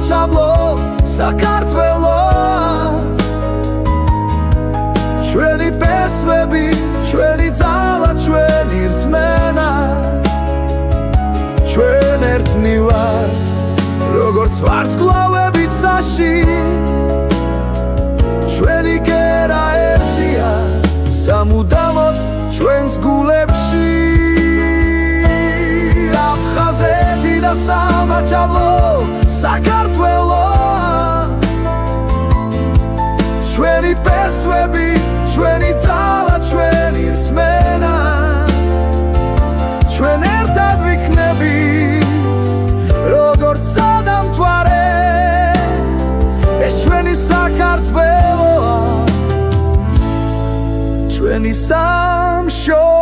სამაჩაბლო საქართველოა ჩვენი პესმები ჩვენი ძალა ჩვენი რწმენა ჩვენ ერთნი ვართ როგორც ვარსკვლავები ცაში ჩვენი კერა ერთია სამუდამოდ ჩვენს გულებში აფხაზეთი და სამაჩაბლო საქართველოა ჩვენი პესმები ჩვენი ძალა ჩვენი რწმენა ჩვენ ერთად ვიქნებით როგორც სადამთვარე ეს ჩვენი საქართველოა ჩვენი სამშობლო